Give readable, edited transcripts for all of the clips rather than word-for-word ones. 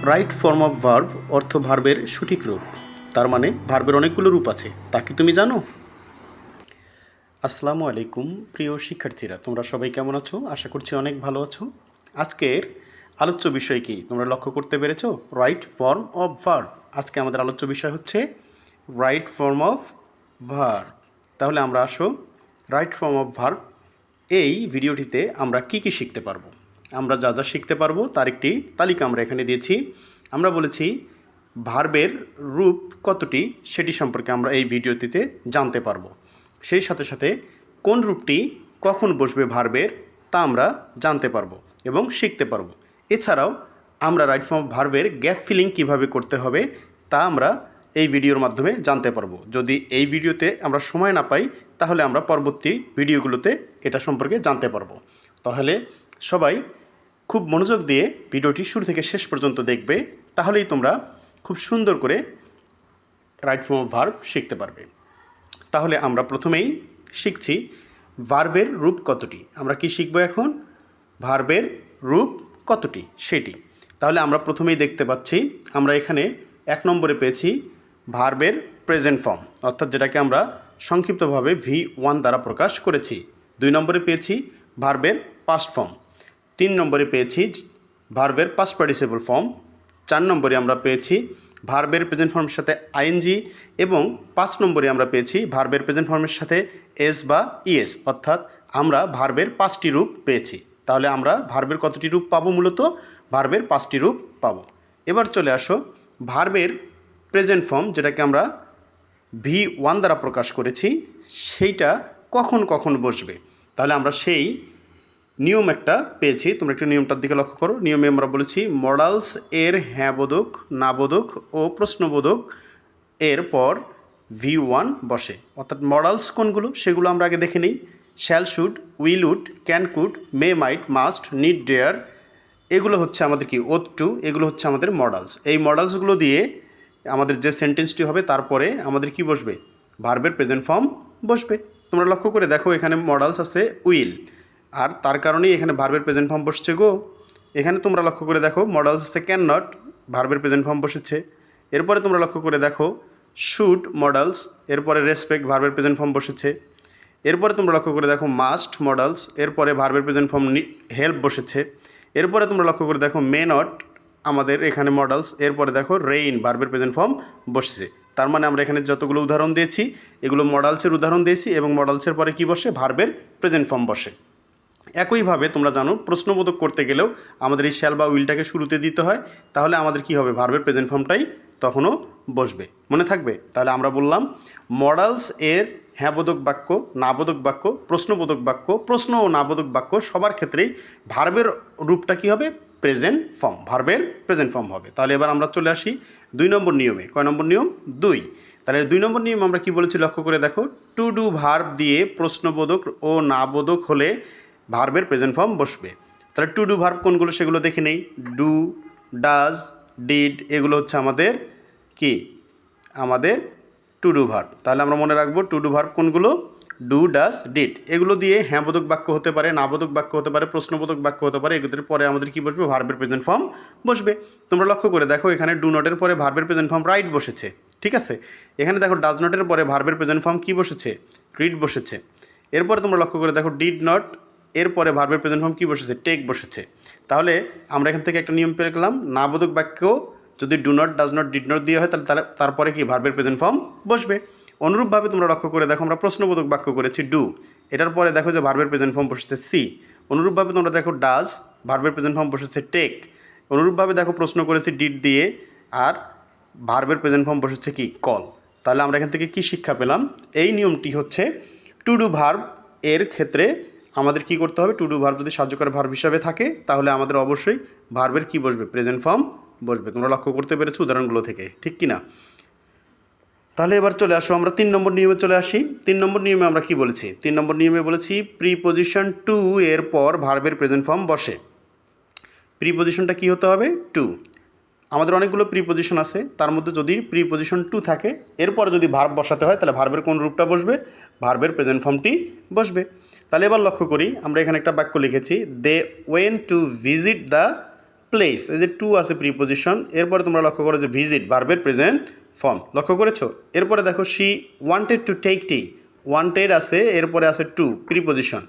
Right form of verb অর্থ ভার্বের সঠিক রূপ। তার মানে ভার্বের অনেকগুলো রূপ আছে, তা কি তুমি জানো? আসসালামু আলাইকুম প্রিয় শিক্ষার্থীরা, তোমরা সবাই কেমন আছো? আশা করছি অনেক ভালো আছো। আজকের আলোচ্য বিষয় কি তোমরা লক্ষ্য করতে পেরেছো? Right form of verb. আজকে আমাদের আলোচ্য বিষয় হচ্ছে রাইট ফর্ম অফ ভার্ব। তাহলে আমরা আসো রাইট ফর্ম অফ ভার্ব এই ভিডিওটিতে আমরা কি কি শিখতে পারবো। আমরা যা যা শিখতে পারবো তার একটি তালিকা আমরা এখানে দিয়েছি। আমরা বলেছি ভার্বের রূপ কতটি সেটি সম্পর্কে আমরা এই ভিডিওটিতে জানতে পারবো। সেই সাথে সাথে কোন রূপটি কখন বসবে ভার্বের তা আমরা জানতে পারবো এবং শিখতে পারবো। এছাড়াও আমরা রাইট ফর্ম অফ ভার্বের গ্যাপ ফিলিং কিভাবে করতে হবে তা আমরা এই ভিডিওর মাধ্যমে জানতে পারবো। যদি এই ভিডিওতে আমরা সময় না পাই তাহলে আমরা পরবর্তী ভিডিওগুলোতে এটা সম্পর্কে জানতে পারবো। তাহলে সবাই খুব মনোযোগ দিয়ে ভিডিওটি শুরু থেকে শেষ পর্যন্ত দেখবে, তাহলেই তোমরা খুব সুন্দর করে রাইট ফর্ম অফ ভার্ব শিখতে পারবে। তাহলে আমরা প্রথমেই শিখছি ভার্বের রূপ কতটি। আমরা কি শিখবো এখন? ভার্বের রূপ কতটি সেটি। তাহলে আমরা প্রথমেই দেখতে পাচ্ছি, আমরা এখানে 1 নম্বরে পেয়েছি ভার্বের প্রেজেন্ট ফর্ম, অর্থাৎ যেটাকে আমরা সংক্ষিপ্তভাবে V1 দ্বারা প্রকাশ করেছি। 2 নম্বরে পেয়েছি ভার্বের পাস্ট ফর্ম। 3 নম্বরে পেয়েছি ভার্বের পাস্ট পার্টিসিপল ফর্ম। 4 নম্বরে আমরা পেয়েছি ভার্বের প্রেজেন্ট ফর্মের সাথে আইএনজি এবং 5 নম্বরে আমরা পেয়েছি ভার্বের প্রেজেন্ট ফর্মের সাথে এস বা ইএস, অর্থাৎ আমরা ভার্বের 5টি রূপ পেয়েছি। তাহলে আমরা ভার্বের কতটি রূপ পাবো? মূলত ভার্বের 5টি রূপ পাবো। এবার চলে আসো ভার্বের প্রেজেন্ট ফর্ম, যেটাকে আমরা V1 দ্বারা প্রকাশ করেছি, সেইটা কখন কখন বসবে। তাহলে আমরা সেই নিয়ম একটা পেয়েছি। তোমরা একটু নিয়মটার দিকে লক্ষ্য করো। নিয়মে আমরা বলেছি মডালস এর হ্যাঁ বোধক, না বোধক ও প্রশ্নবোধক এর পর V1 বসে। অর্থাৎ মডালস কোনগুলো সেগুলো আমরা আগে দেখে নিই। Shall, should, will, would, can, could, may, might, must, need, dare, এগুলো হচ্ছে আমাদের কি ওথ টু, এগুলো হচ্ছে আমাদের মডালস। এই মডালসগুলো দিয়ে আমাদের যে সেন্টেন্সটি হবে তারপরে আমাদের কি বসবে? ভার্বের প্রেজেন্ট ফর্ম বসবে। তোমরা লক্ষ্য করে দেখো, এখানে মডালস আছে উইল, আর তার কারণেই এখানে ভার্বের প্রেজেন্ট ফর্ম বসছে গো। এখানে তোমরা লক্ষ্য করে দেখো মডালস আছে ক্যান নট, ভার্বের প্রেজেন্ট ফর্ম বসেছে। এরপরে তোমরা লক্ষ্য করে দেখো শুড মডালস, এরপরে রেসপেক্ট ভার্বের প্রেজেন্ট ফর্ম বসেছে। এরপরে তোমরা লক্ষ্য করে দেখো মাস্ট মডালস, এরপরে ভার্বের প্রেজেন্ট ফর্ম হেল্প বসেছে। এরপরে তোমরা লক্ষ্য করে দেখো মে নট আমাদের এখানে মডালস, এরপরে দেখো রেইন ভার্বের প্রেজেন্ট ফর্ম বসেছে। তার মানে আমরা এখানে যতগুলো উদাহরণ দিয়েছি এগুলো মডালসের উদাহরণ দিয়েছি এবং মডালসের পরে কি বসে? ভার্বের প্রেজেন্ট ফর্ম বসে। একইভাবে তোমরা জানো প্রশ্নবোধক করতে গেলেও আমাদের এই শ্যাল বা উইলটাকে শুরুতে দিতে হয়, তাহলে আমাদের কি হবে? ভার্বের প্রেজেন্ট ফর্মটাই তখনও বসবে। মনে থাকবে? তাহলে আমরা বললাম মডালস এর হ্যাঁবোধক বাক্য, নাবোধক বাক্য, প্রশ্নবোধক বাক্য, প্রশ্ন ও নাবোধক বাক্য সবার ক্ষেত্রেই ভার্বের রূপটা কী হবে? প্রেজেন্ট ফর্ম, ভার্বের প্রেজেন্ট ফর্ম হবে। তাহলে এবার আমরা চলে আসি 2 নম্বর নিয়মে। কয় নম্বর নিয়ম? 2। তাহলে 2 নম্বর নিয়ম আমরা কি বলেছি লক্ষ্য করে দেখো, টু ডু ভার্ব দিয়ে প্রশ্নবোধক ও নাবোধক হলে ভার্বের প্রেজেন্ট ফর্ম বসবে। তাহলে টু ডু ভার্ব কোনগুলো সেগুলো দেখে নেই। ডু, ডাজ, ডিড, এগুলো হচ্ছে আমাদের কি? আমাদের টু ডু ভার্ব। তাহলে আমরা মনে রাখবো টু ডু ভার্ব কোনগুলো? Do, does, did. এগুলো দিয়ে হ্যাঁবোধক বাক্য হতে পারে, নাবোধক বাক্য হতে পারে, প্রশ্নবোধক বাক্য হতে পারে। এগুলোর পরে আমাদের কি বসবে? ভার্বের প্রেজেন্ট ফর্ম বসবে। তোমরা লক্ষ্য করে দেখো এখানে ডু নটের পরে ভার্বের প্রেজেন্ট ফর্ম রাইট বসেছে, ঠিক আছে। এখানে দেখো ডাজ নটের পরে ভার্বের প্রেজেন্ট ফর্ম কি বসেছে? রিড বসেছে। এরপরে তোমরা লক্ষ্য করে দেখো ডিড নট, এরপরে ভার্বের প্রেজেন্ট ফর্ম কী বসেছে? টেক বসেছে। তাহলে আমরা এখান থেকে একটা নিয়ম পেয়ে গেলাম, নাবোধক বাক্য যদি do not, does not, did not দিয়ে হয় তাহলে তারপরে কি? ভার্বের প্রেজেন্ট ফর্ম বসবে। অনুরূপভাবে তোমরা লক্ষ্য করে দেখো আমরা প্রশ্নবোধক বাক্য করেছি ডু, এটার পরে দেখো যে ভার্বের প্রেজেন্ট ফর্ম বসেছে সি। অনুরূপভাবে তোমরা দেখো ডাজ, ভার্বের প্রেজেন্ট ফর্ম বসেছে টেক। অনুরূপভাবে দেখো প্রশ্ন করেছি ডিড দিয়ে, আর ভার্বের প্রেজেন্ট ফর্ম বসেছে কি? কল। তাহলে আমরা এখান থেকে কি শিক্ষা পেলাম? এই নিয়মটি হচ্ছে টু ডু ভার্ব এর ক্ষেত্রে আমাদের কি করতে হবে? টু ডু ভার্ব যদি সাহায্যকারী ভার্ব হিসাবে থাকে তাহলে আমাদের অবশ্যই ভার্বের কি বসবে? প্রেজেন্ট ফর্ম বসবে। তোমরা লক্ষ্য করতে পেরেছো উদাহরণগুলো থেকে, ঠিক কি না? তাহলে এবার চলে আসো আমরা 3 নম্বর নিয়মে চলে আসি। 3 নম্বর নিয়মে আমরা কি বলেছি? 3 নম্বর নিয়মে বলেছি প্রিপোজিশন টু এর পর ভার্বের প্রেজেন্ট ফর্ম বসে। প্রিপোজিশনটা কি হতে হবে? টু। আমাদের অনেকগুলো প্রিপোজিশন আছে, তার মধ্যে যদি প্রিপোজিশন টু থাকে এরপর যদি ভার্ব বসাতে হয় তাহলে ভার্বের কোন রূপটা বসবে? ভার্বের প্রেজেন্ট ফর্মটি বসবে। তাহলে এবার লক্ষ্য করি, আমরা এখানে একটা বাক্য লিখেছি, they went to visit the place, এই যে টু আছে প্রিপোজিশন, এরপরে তোমরা লক্ষ্য করো যে ভিজিট ভার্বের প্রেজেন্ট ফর্ম, লক্ষ্য করেছো। এরপরে দেখো she wanted to take tea, wanted আছে, এরপরে আছে টু প্রিপোজিশন।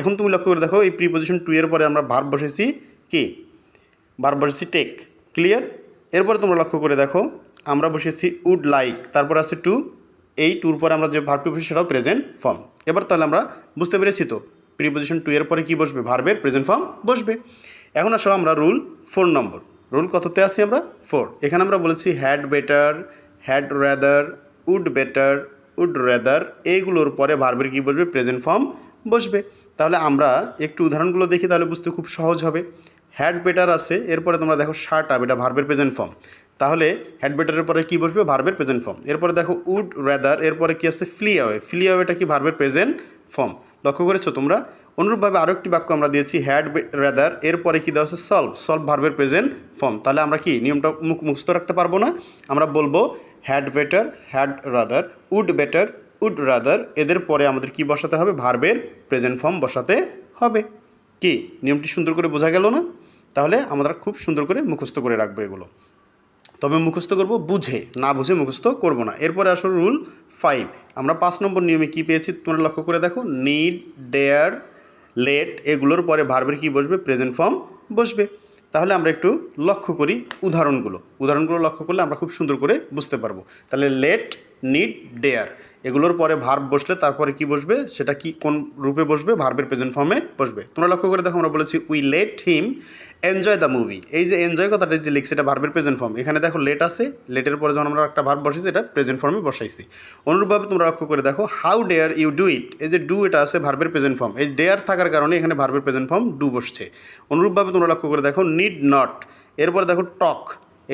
এখন তুমি লক্ষ্য করে দেখো এই প্রিপোজিশন টু এর পরে আমরা ভার্ব বসেছি কি, ভার্ব বসেছি টেক, ক্লিয়ার। এরপরে তোমরা লক্ষ্য করে দেখো আমরা বসেছি উড লাইক, তারপর আছে টু, এই টুর পরে আমরা যে ভার্বটি বসেছি সেটাও প্রেজেন্ট ফর্ম। এবার তাহলে আমরা বুঝতে পেরেছি তো প্রিপোজিশন টু এর পরে কী বসবে, ভার্বের প্রেজেন্ট ফর্ম বসবে। এখন আসো আমরা রুল 4 নম্বর, রুল কততে আছি আমরা 4। এখানে আমরা বলেছি had better, had rather, would better, would rather, এইগুলোর পরে ভার্বের কী বসবে, প্রেজেন্ট ফর্ম বসবে। তাহলে আমরা একটু উদাহরণগুলো দেখি, তাহলে বুঝতে খুব সহজ হবে। হ্যাড বেটার আছে, এরপরে তোমরা দেখো শার্ট আপ, এটা ভার্বের প্রেজেন্ট ফর্ম, তাহলে হ্যাড বেটারের পরে কী বসবে, ভার্বের প্রেজেন্ট ফর্ম। এরপরে দেখো উড রেদার, এরপরে কী আছে, ফ্লি অ্যাওয়ে, ফ্লি অ্যাওয়েটা কি ভার্বের প্রেজেন্ট ফর্ম, লক্ষ্য করেছো তোমরা। অনুরূপভাবে আরও একটি বাক্য আমরা দিয়েছি হ্যাড রেদার, এরপরে কী দেওয়া আছে, সলভ, সলভ ভার্বের প্রেজেন্ট ফর্ম। তাহলে আমরা কি নিয়মটা মুখস্থ রাখতে পারবো না, আমরা বলবো had better, had rather, would better, would rather, এদের পরে আমাদের কি বসাতে হবে, ভার্বের প্রেজেন্ট ফর্ম বসাতে হবে। কি নিয়মটি সুন্দর করে বোঝা গেল না? তাহলে আমরা খুব সুন্দর করে মুখস্থ করে রাখবো এগুলো, তবে মুখস্থ করব বুঝে, না বুঝে মুখস্থ করব না। এরপরে আসলে রুল 5, আমরা 5 নম্বর নিয়মে কী পেয়েছি তোমরা লক্ষ্য করে দেখো, নিড, ডেয়ার, লেট, এগুলোর পরে ভার্বের কী বসবে, প্রেজেন্ট ফর্ম বসবে। তাহলে আমরা একটু লক্ষ্য করি উদাহরণগুলো লক্ষ্য করলে আমরা খুব সুন্দর করে বুঝতে পারবো। তাহলে লেট, নিড, ডেয়ার, এগুলোর পরে ভার্ব বসলে তারপরে কি বসবে, সেটা কি কোন রূপে বসবে, ভার্বের প্রেজেন্ট ফর্মে বসবে। তোমরা লক্ষ্য করে দেখো আমরা বলেছি we let him enjoy the movie, এই যে এনজয় কথাটা যে লিখছে এটা ভার্বের প্রেজেন্ট ফর্ম। এখানে দেখো লেট আছে, লেটের পরে যখন আমরা একটা ভার্ব বসেছি এটা প্রেজেন্ট ফর্মে বসাইছি। অনুরূপভাবে তোমরা লক্ষ্য করে দেখো how dare you do it, এই যে ডু এটা আছে ভার্বের প্রেজেন্ট ফর্ম, এই ডেয়ার থাকার কারণে এখানে ভার্বের প্রেজেন্ট ফর্ম ডু বসছে। অনুরূপভাবে তোমরা লক্ষ্য করে দেখো নিড নট, এরপরে দেখো টক,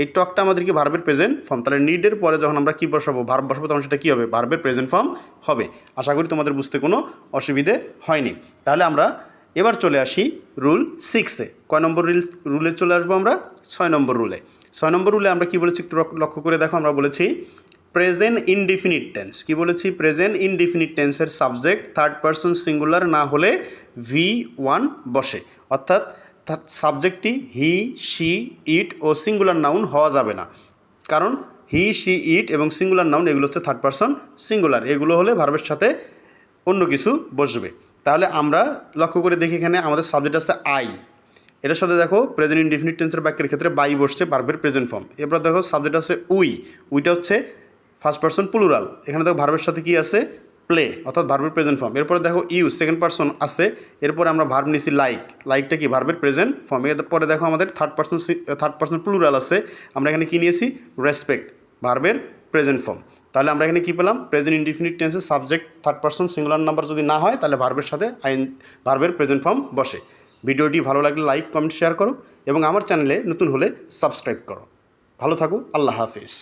এই টকটা আমাদের কি ভার্বের প্রেজেন্ট ফর্ম। তাহলে নিডের পরে যখন আমরা কী বসাবো, ভার্ব বসাবো, তখন সেটা কী হবে, ভার্বের প্রেজেন্ট ফর্ম হবে। আশা করি তোমাদের বুঝতে কোনো অসুবিধে হয়নি। তাহলে আমরা এবার চলে আসি রুল 6-এ। কয় নম্বর রুলে চলে আসবো আমরা, 6 নম্বর রুলে। 6 নম্বর রুলে আমরা কী বলেছি একটু লক্ষ্য করে দেখো, আমরা বলেছি প্রেজেন্ট ইনডিফিনিট টেন্স, কী বলেছি, প্রেজেন্ট ইনডিফিনিট টেন্সের সাবজেক্ট থার্ড পারসন সিঙ্গুলার না হলে V1 বসে, অর্থাৎ সাবজেক্টটি হি, শি, ইট ও সিঙ্গুলার নাউন হওয়া যাবে না, কারণ হি, শি, ইট এবং সিঙ্গুলার নাউন এগুলো হচ্ছে থার্ড পারসন সিঙ্গুলার, এগুলো হলে ভার্বের সাথে অন্য কিছু বসবে। তাহলে আমরা লক্ষ্য করে দেখি এখানে আমাদের সাবজেক্ট আছে আই, এটার সাথে দেখো প্রেজেন্ট ইনডিফিনিট টেন্সের বাক্যের ক্ষেত্রে বাই বসছে, ভার্বের প্রেজেন্ট ফর্ম। এরপর দেখো সাবজেক্ট আছে উইটা হচ্ছে ফার্স্ট পারসন প্লুরাল, এখানে দেখো ভার্বের সাথে কি আছে, প্লে, অর্থাৎ ভার্বের প্রেজেন্ট ফর্ম। এরপরে দেখো ইউ সেকেন্ড পারসন আছে, এরপরে আমরা ভার্ব নিছি লাইকটা কি ভার্বের প্রেজেন্ট ফর্ম। এরপরে দেখো আমাদের থার্ড পারসন প্লুরাল আছে, আমরা এখানে কি নিয়েছি, রেসপেক্ট, ভার্বের প্রেজেন্ট ফর্ম। তাহলে আমরা এখানে কী পেলাম, প্রেজেন্ট ইনডিফিনিট টেন্সের subject third person singular number যদি না হয় তাহলে ভার্বের সাথে ভার্বের প্রেজেন্ট ফর্ম বসে। ভিডিওটি ভালো লাগলে লাইক, কমেন্ট, শেয়ার করো এবং আমার চ্যানেলে নতুন হলে সাবস্ক্রাইব করো। ভালো থাকো, আল্লাহ হাফিজ।